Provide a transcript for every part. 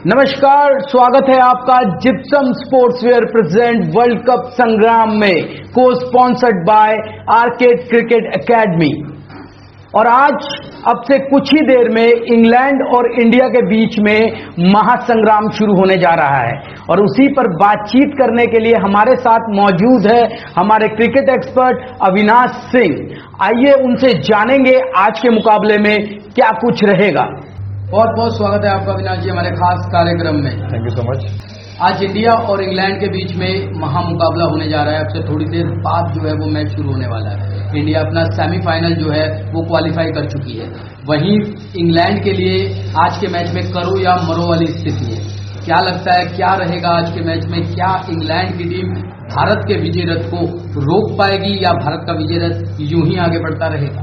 नमस्कार, स्वागत है आपका gypsum sportswear present world cup संग्राम में, को sponsored by arcade cricket academy. और आज अब से कुछ ही देर में इंग्लैंड और इंडिया के बीच में महासंग्राम शुरू होने जा रहा है और उसी पर बातचीत करने के लिए हमारे साथ मौजूद है हमारे क्रिकेट एक्सपर्ट अविनाश सिंह। आइए उनसे जानेंगे आज के मुकाबले में क्या कुछ रहेगा। बहुत बहुत स्वागत है आपका अविनाश जी हमारे खास कार्यक्रम में। Thank you so much. आज इंडिया और इंग्लैंड के बीच में महामुकाबला होने जा रहा है। अब से थोड़ी देर बाद जो है वो मैच शुरू होने वाला है। इंडिया अपना सेमीफाइनल जो है वो क्वालिफाई कर चुकी है। वहीं इंग्लैंड के लिए आज के मैच में करो या मरो वाली स्थिति है। क्या लगता है क्या रहेगा आज के मैच में? क्या इंग्लैंड की टीम भारत के विजय रथ को रोक पाएगी या भारत का विजय रथ यूं ही आगे बढ़ता रहेगा?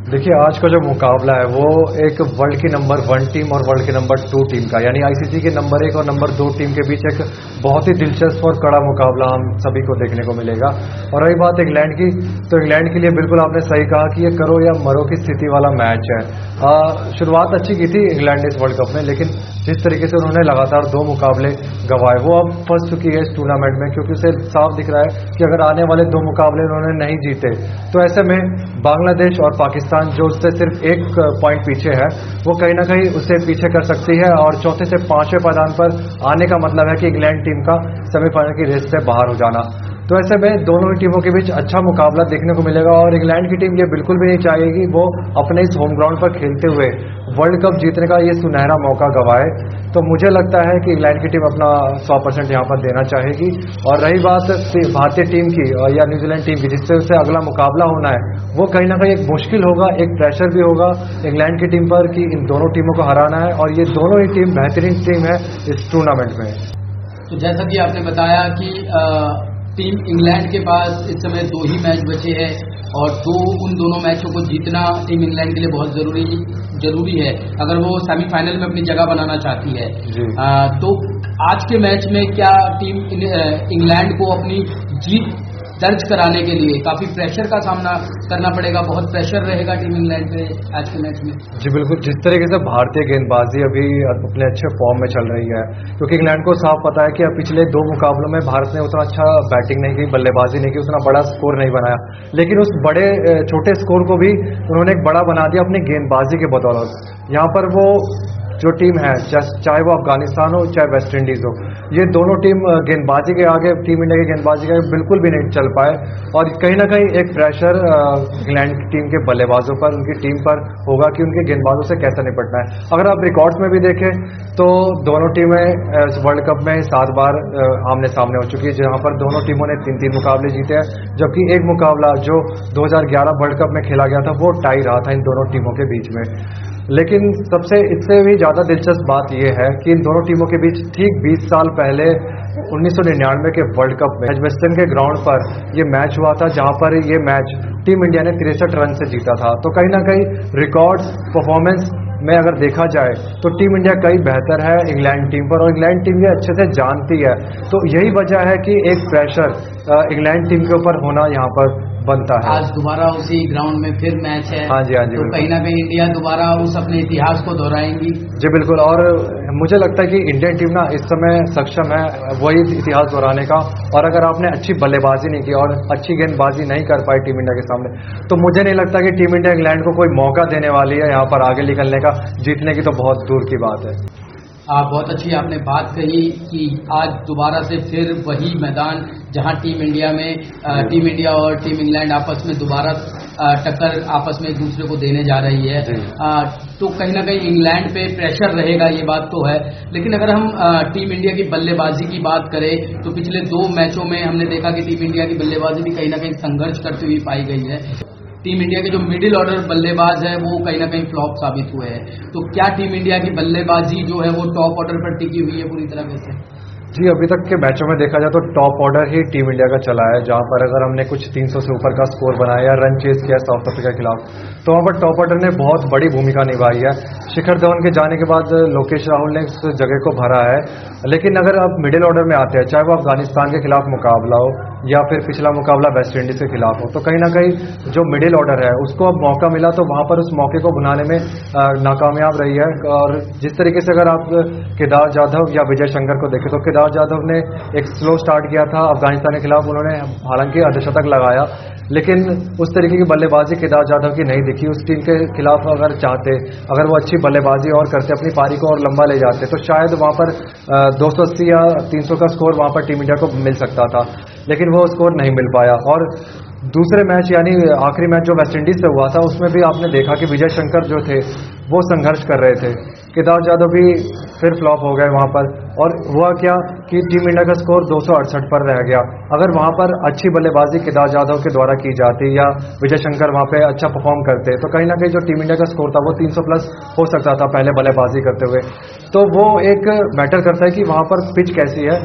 देखिए, आज का जो मुकाबला है वो एक वर्ल्ड की नंबर 1 टीम और वर्ल्ड की नंबर 2 टीम का, यानी आईसीसी के नंबर 1 और नंबर 2 टीम के बीच एक बहुत ही दिलचस्प और कड़ा मुकाबला हम सभी को देखने को मिलेगा। और रही बात इंग्लैंड की, तो इंग्लैंड के लिए बिल्कुल आपने सही कहा कि ये करो या मरो की स्थिति वाला मैच है। शुरुआत अच्छी की थी इंग्लैंड ने इस वर्ल्ड कप में, लेकिन जिस तरीके से उन्होंने लगातार 2 मुकाबले गंवाए वो अब फंस चुकी है इस टूर्नामेंट में, क्योंकि उसे साफ दिख रहा है कि अगर आने वाले 2 मुकाबले उन्होंने नहीं जीते तो ऐसे में बांग्लादेश और पाकिस्तान जो उससे सिर्फ 1 पॉइंट पीछे है वो कहीं ना कहीं उसे पीछे कर सकती है और चौथे से 5वें पायदान पर आने का मतलब है कि इंग्लैंड टीम का सेमीफाइनल की रेस से बाहर हो जाना। तो ऐसे में दोनों ही टीमों के बीच अच्छा मुकाबला देखने को मिलेगा और इंग्लैंड की टीम ये बिल्कुल भी नहीं चाहेगी वो अपने इस होम ग्राउंड पर खेलते हुए वर्ल्ड कप जीतने का ये सुनहरा मौका गंवाए। तो मुझे लगता है कि इंग्लैंड की टीम अपना 100% यहाँ पर देना चाहेगी। और रही बात भारतीय टीम की या न्यूजीलैंड टीम की जिससे उसे अगला मुकाबला होना है, वो कहीं ना कहीं एक मुश्किल होगा, एक प्रेशर भी होगा इंग्लैंड की टीम पर कि इन दोनों टीमों को हराना है और ये दोनों ही टीम बेहतरीन टीम है इस टूर्नामेंट में। तो जैसा कि आपने बताया कि टीम इंग्लैंड के पास इस समय 2 ही मैच बचे हैं और उन दोनों मैचों को जीतना टीम इंग्लैंड के लिए बहुत जरूरी है अगर वो सेमीफाइनल में अपनी जगह बनाना चाहती है। तो आज के मैच में क्या टीम इंग्लैंड को अपनी जीत दर्ज कराने के लिए काफी प्रेशर का सामना करना पड़ेगा? बहुत प्रेशर रहेगा टीम इंग्लैंड पे आज के मैच में। जी बिल्कुल, जिस तरीके से भारतीय गेंदबाजी अभी अपने अच्छे फॉर्म में चल रही है, क्योंकि इंग्लैंड को साफ पता है कि पिछले 2 मुकाबलों में भारत ने उतना अच्छा बैटिंग नहीं की, बल्लेबाजी नहीं की, उतना बड़ा स्कोर नहीं बनाया, लेकिन उस बड़े छोटे स्कोर को भी उन्होंने एक बड़ा बना दिया अपनी गेंदबाजी के बदौलत। यहाँ पर वो जो टीम है, चाहे वो अफगानिस्तान हो चाहे वेस्ट इंडीज हो, ये दोनों टीम गेंदबाजी के आगे, टीम इंडिया की गेंदबाजी के आगे बिल्कुल भी नहीं चल पाए और कहीं ना कहीं एक प्रेशर इंग्लैंड की टीम के बल्लेबाजों पर, उनकी टीम पर होगा कि उनके गेंदबाजों से कैसे निपटना है। अगर आप रिकॉर्ड्स में भी देखें तो दोनों टीमें वर्ल्ड कप में 7 बार आमने सामने हो चुकी है, जहां पर दोनों टीमों ने 3-3 मुकाबले जीते हैं, जबकि एक मुकाबला जो 2011 वर्ल्ड कप में खेला गया था वो टाई रहा था इन दोनों टीमों के बीच में। लेकिन सबसे इससे भी ज़्यादा दिलचस्प बात यह है कि इन दोनों टीमों के बीच ठीक 20 साल पहले 1999 के वर्ल्ड कप में एजबेस्टन के ग्राउंड पर यह मैच हुआ था, जहां पर ये मैच टीम इंडिया ने 63 रन से जीता था। तो कहीं ना कहीं रिकॉर्ड्स, परफॉर्मेंस में अगर देखा जाए तो टीम इंडिया कहीं बेहतर है इंग्लैंड टीम पर और इंग्लैंड टीम ये अच्छे से जानती है। तो यही वजह है कि एक प्रेशर इंग्लैंड टीम के ऊपर होना यहाँ पर बनता है। आज दोबारा उसी ग्राउंड में फिर मैच है। हाँ जी, हाँ जी। तो कहीं ना कहीं इंडिया दोबारा उस अपने इतिहास को दोहराएंगी। जी बिल्कुल, और मुझे लगता है कि इंडियन टीम ना इस समय सक्षम है वही इतिहास दोहराने का। और अगर आपने अच्छी बल्लेबाजी नहीं की और अच्छी गेंदबाजी नहीं कर पाई टीम इंडिया के सामने, तो मुझे नहीं लगता कि टीम इंडिया इंग्लैंड को कोई मौका देने वाली है यहाँ पर आगे निकलने का। जीतने की तो बहुत दूर की बात है। बहुत अच्छी आपने बात कही कि आज दोबारा से फिर वही मैदान जहां टीम इंडिया और टीम इंग्लैंड आपस में दोबारा टक्कर आपस में एक दूसरे को देने जा रही है। तो कहीं ना कहीं इंग्लैंड पे प्रेशर रहेगा, ये बात तो है। लेकिन अगर हम टीम इंडिया की बल्लेबाजी की बात करें तो पिछले 2 मैचों में हमने देखा कि टीम इंडिया की बल्लेबाजी भी कहीं ना कहीं संघर्ष करती हुई पाई गई है। टीम इंडिया के जो मिडिल ऑर्डर बल्लेबाज है वो कहीं ना कहीं फ्लॉप साबित हुए हैं। तो क्या टीम इंडिया की बल्लेबाजी जो है वो टॉप ऑर्डर पर टिकी हुई है पूरी तरह से? जी, अभी तक के मैचों में देखा जाए तो टॉप ऑर्डर ही टीम इंडिया का चला है, जहां पर अगर हमने कुछ 300 से ऊपर का स्कोर बनाया या रन चेज किया साउथ अफ्रीका के खिलाफ, तो वहाँ पर टॉप ऑर्डर ने बहुत बड़ी भूमिका निभाई है। शिखर धवन के जाने के बाद लोकेश राहुल ने इस जगह को भरा है। लेकिन अगर आप मिडिल ऑर्डर में आते हैं, चाहे वो अफगानिस्तान के खिलाफ मुकाबला हो या फिर पिछला मुकाबला वेस्ट इंडीज के खिलाफ हो, तो कहीं ना कहीं जो मिडिल ऑर्डर है उसको अब मौका मिला तो वहाँ पर उस मौके को बनाने में नाकामयाब रही है। और जिस तरीके से अगर आप केदार जाधव या विजय शंकर को देखें, तो केदार जाधव ने एक स्लो स्टार्ट किया था अफगानिस्तान के खिलाफ, उन्होंने हालांकि अर्धशतक लगाया, लेकिन उस तरीके की बल्लेबाजी केदार जाधव की नहीं दिखी। उस टीम के खिलाफ अगर वो अच्छी बल्लेबाजी और करते, अपनी पारी को और लंबा ले जाते, तो शायद वहाँ पर 280 या 300 का स्कोर वहाँ पर टीम इंडिया को मिल सकता था, लेकिन वो स्कोर नहीं मिल पाया। और दूसरे मैच यानी आखिरी मैच जो वेस्ट इंडीज से हुआ था, उसमें भी आपने देखा कि विजय शंकर जो थे वो संघर्ष कर रहे थे, केदार जाधव भी फिर फ्लॉप हो गए वहाँ पर। और हुआ क्या कि टीम इंडिया का स्कोर 268 पर रह गया। अगर वहाँ पर अच्छी बल्लेबाजी केदार जाधव के द्वारा की जाती या विजय शंकर वहाँ पे अच्छा परफॉर्म करते, तो कहीं ना कहीं जो टीम इंडिया का स्कोर था वो 300 प्लस हो सकता था पहले बल्लेबाजी करते हुए। तो वो एक मैटर करता है कि वहाँ पर पिच कैसी है।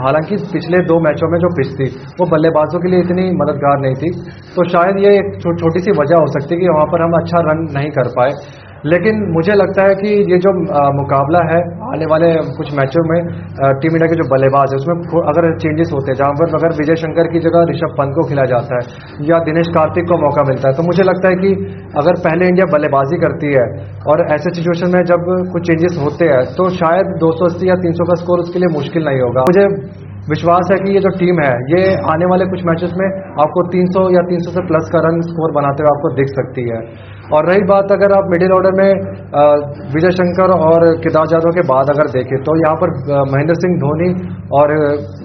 हालांकि पिछले 2 मैचों में जो पिच थी वो बल्लेबाजों के लिए इतनी मददगार नहीं थी, तो शायद ये एक छोटी सी वजह हो सकती है कि वहाँ पर हम अच्छा रन नहीं कर पाए। लेकिन मुझे लगता है कि ये जो मुकाबला है आने वाले कुछ मैचों में टीम इंडिया के जो बल्लेबाज है उसमें अगर चेंजेस होते हैं, जहाँ पर अगर विजय शंकर की जगह ऋषभ पंत को खिलाया जाता है या दिनेश कार्तिक को मौका मिलता है, तो मुझे लगता है कि अगर पहले इंडिया बल्लेबाजी करती है और ऐसे सिचुएशन में जब कुछ चेंजेस होते हैं, तो शायद 280 या 300 का स्कोर उसके लिए मुश्किल नहीं होगा। मुझे विश्वास है कि ये जो टीम है ये आने वाले कुछ मैचेस में आपको 300 या 300 से प्लस का रन स्कोर बनाते हुए आपको दिख सकती है। और रही बात अगर आप मिडिल ऑर्डर में विजय शंकर और केदार जाधव के बाद अगर देखें, तो यहाँ पर महेंद्र सिंह धोनी और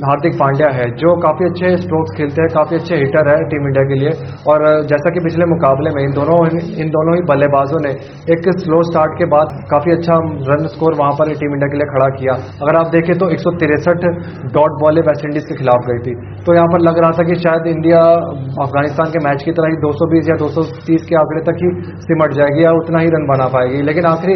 हार्दिक पांड्या है जो काफ़ी अच्छे स्ट्रोक्स खेलते हैं, काफ़ी अच्छे हिटर है टीम इंडिया के लिए। और जैसा कि पिछले मुकाबले में इन दोनों ही बल्लेबाजों ने एक स्लो स्टार्ट के बाद काफ़ी अच्छा रन स्कोर वहाँ पर टीम इंडिया के लिए खड़ा किया। अगर आप देखें तो 163 डॉट बॉलें वेस्ट इंडीज़ के खिलाफ गई थी, तो यहाँ पर लग रहा था कि शायद इंडिया अफगानिस्तान के मैच की तरह ही 220 या 230 के आंकड़े तक ही सिमट जाएगी या उतना ही रन बना पाएगी। लेकिन आखिरी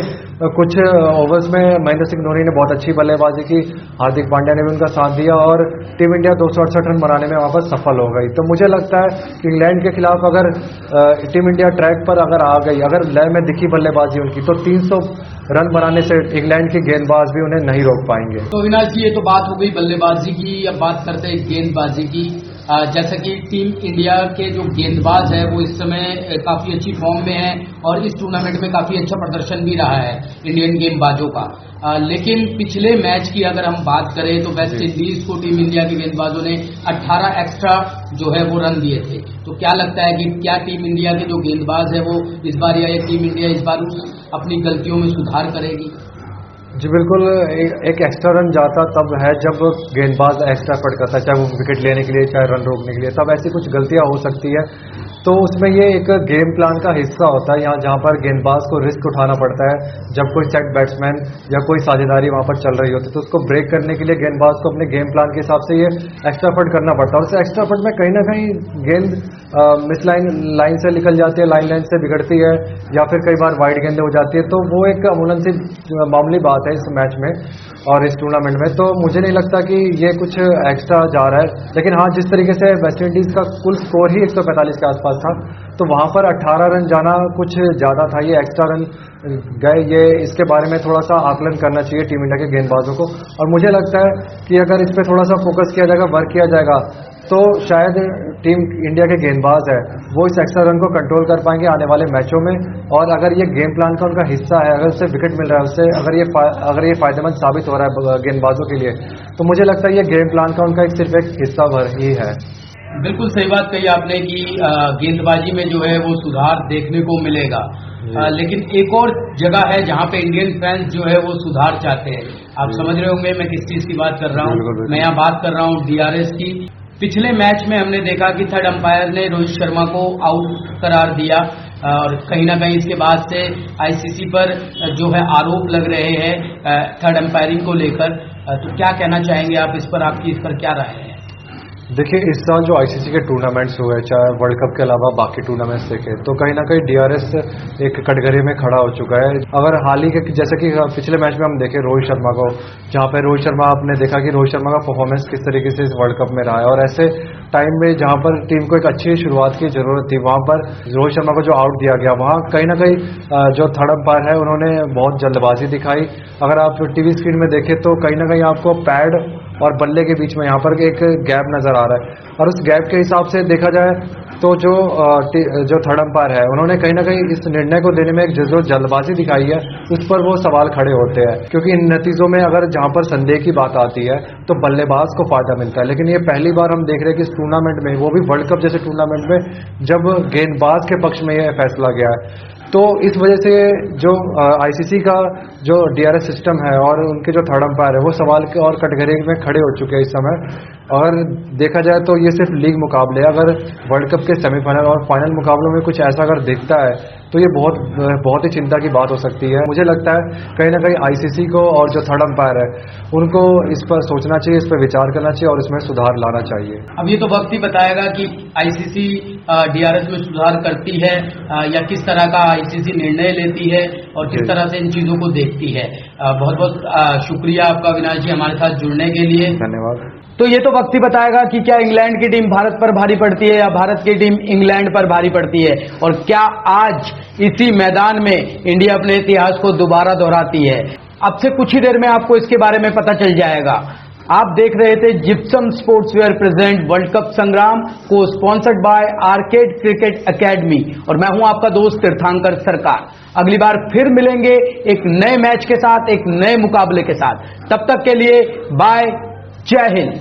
कुछ ओवर्स में महेंद्र सिंह धोनी ने बहुत अच्छी बल्लेबाजी की, हार्दिक पांड्या ने भी उनका साथ दिया और टीम इंडिया 268 रन बनाने में वहाँ पर सफल हो गई। तो मुझे लगता है कि इंग्लैंड के खिलाफ अगर टीम इंडिया ट्रैक पर अगर आ गई, अगर लय में दिखी बल्लेबाजी उनकी, तो 300 रन बनाने से इंग्लैंड के गेंदबाज भी उन्हें नहीं रोक पाएंगे। तो अविनाश जी, ये तो बात हो गई बल्लेबाजी की। अब बात करते हैं गेंदबाजी की। जैसा कि टीम इंडिया के जो गेंदबाज है वो इस समय काफी अच्छी फॉर्म में है और इस टूर्नामेंट में काफी अच्छा प्रदर्शन भी रहा है इंडियन गेंदबाजों का। लेकिन पिछले मैच की अगर हम बात करें तो वेस्ट इंडीज को टीम इंडिया के गेंदबाजों ने 18 एक्स्ट्रा जो है वो रन दिए थे। तो क्या लगता है कि क्या टीम इंडिया के जो गेंदबाज है वो इस बार या टीम इंडिया इस बार अपनी गलतियों में सुधार करेगी? जी बिल्कुल, एक एक्स्ट्रा रन जाता तब है जब गेंदबाज एक्स्ट्रा एफर्ट करता है, चाहे वो विकेट लेने के लिए चाहे रन रोकने के लिए, तब ऐसी कुछ गलतियां हो सकती है। तो उसमें ये एक गेम प्लान का हिस्सा होता है यहाँ, जहाँ पर गेंदबाज को रिस्क उठाना पड़ता है। जब कोई सेट बैट्समैन या कोई साझेदारी वहाँ पर चल रही होती है तो उसको ब्रेक करने के लिए गेंदबाज को अपने गेम प्लान के हिसाब से ये एक्स्ट्रा एफर्ट करना पड़ता है। और उस एक्स्ट्रा एफर्ट में कहीं ना कहीं गेंद मिस लाइन से निकल जाती है, लाइन से बिगड़ती है या फिर कई बार वाइड गेंदें हो जाती है। तो वो एक अमूमन सी मामूली बात है इस मैच में और इस टूर्नामेंट में। तो मुझे नहीं लगता कि ये कुछ एक्स्ट्रा जा रहा है। लेकिन हाँ, जिस तरीके से वेस्ट इंडीज़ का कुल स्कोर ही 145 के आसपास था, तो वहाँ पर 18 रन जाना कुछ ज़्यादा था। ये एक्स्ट्रा रन गए, ये इसके बारे में थोड़ा सा आकलन करना चाहिए टीम इंडिया के गेंदबाजों को। और मुझे लगता है कि अगर इस पर थोड़ा सा फोकस किया जाएगा, वर्क किया जाएगा, तो शायद टीम इंडिया के गेंदबाज है वो इस एक्स्ट्रा रन को कंट्रोल कर पाएंगे आने वाले मैचों में। और अगर ये गेम प्लान का उनका हिस्सा है, अगर उससे विकेट मिल रहा है, उससे अगर ये फायदेमंद साबित हो रहा है गेंदबाजों के लिए, तो मुझे लगता है ये गेम प्लान का उनका सिर्फ एक हिस्सा भर ही है। बिल्कुल सही बात कही आपने कि गेंदबाजी में जो है वो सुधार देखने को मिलेगा। लेकिन एक और जगह है जहां पे इंडियन फैंस जो है वो सुधार चाहते हैं। आप समझ रहे होंगे मैं किस चीज की बात कर रहा हूं। मैं यहाँ बात कर रहा हूँ DRS की। पिछले मैच में हमने देखा कि थर्ड अंपायर ने रोहित शर्मा को आउट करार दिया और कहीं ना कहीं इसके बाद से ICC पर जो है आरोप लग रहे हैं थर्ड अंपायरिंग को लेकर। तो क्या कहना चाहेंगे आप इस पर, आपकी इस पर क्या राय है? देखिए, इस साल जो ICC के टूर्नामेंट्स हुए, चाहे वर्ल्ड कप के अलावा बाकी टूर्नामेंट्स देखे, तो कहीं ना कहीं DRS एक कटघरे में खड़ा हो चुका है। अगर हाल ही के जैसे कि पिछले मैच में हम देखें रोहित शर्मा को, जहाँ पे रोहित शर्मा, आपने देखा कि रोहित शर्मा का परफॉर्मेंस किस तरीके से इस वर्ल्ड कप में रहा है और ऐसे टाइम में जहां पर टीम को एक अच्छी शुरुआत की जरूरत थी, वहां पर रोहित शर्मा को जो आउट दिया गया, वहां कहीं ना कहीं जो थर्ड अंपायर है उन्होंने बहुत जल्दबाजी दिखाई। अगर आप टीवी स्क्रीन में देखें तो कहीं ना कहीं आपको पैड और बल्ले के बीच में यहाँ पर एक गैप नजर आ रहा है, और उस गैप के हिसाब से देखा जाए तो जो थर्ड अंपायर है उन्होंने कहीं ना कहीं इस निर्णय को देने में एक जो जल्दबाजी दिखाई है, उस पर वो सवाल खड़े होते हैं। क्योंकि इन नतीजों में अगर जहां पर संदेह की बात आती है तो बल्लेबाज को फायदा मिलता है, लेकिन ये पहली बार हम देख रहे हैं कि इस टूर्नामेंट में, वो भी वर्ल्ड कप जैसे टूर्नामेंट में, जब गेंदबाज के पक्ष में यह फैसला गया है। तो इस वजह से जो आईसीसी का जो डीआरएस सिस्टम है और उनके जो थर्ड अंपायर है वो सवाल के और कटघरे में खड़े हो चुके हैं इस समय। और देखा जाए तो ये सिर्फ लीग मुकाबले, अगर वर्ल्ड कप के सेमीफाइनल और फाइनल मुकाबलों में कुछ ऐसा अगर दिखता है तो ये बहुत ही चिंता की बात हो सकती है। मुझे लगता है कहीं ना कहीं आईसीसी को और जो थर्ड अंपायर है उनको इस पर सोचना चाहिए, इस पर विचार करना चाहिए और इसमें सुधार लाना चाहिए। अब ये तो वक्त ही बताएगा कि आईसीसी डीआरएस में सुधार करती है या किस तरह का आईसीसी निर्णय लेती है और किस तरह से इन चीजों को देखती है। बहुत बहुत शुक्रिया आपका अविनाश जी हमारे साथ जुड़ने के लिए। धन्यवाद। तो ये तो वक्त ही बताएगा कि क्या इंग्लैंड की टीम भारत पर भारी पड़ती है या भारत की टीम इंग्लैंड पर भारी पड़ती है, और क्या आज इसी मैदान में इंडिया अपने इतिहास को दोबारा दोहराती है। अब से कुछ ही देर में आपको इसके बारे में पता चल जाएगा। आप देख रहे थे gypsum sportswear present world cup संग्राम, को sponsored by arcade cricket academy, और मैं हूं आपका दोस्त तीर्थंकर सरकार। अगली बार फिर मिलेंगे एक नए मैच के साथ, एक नए मुकाबले के साथ। तब तक के लिए बाय, जय हिंद।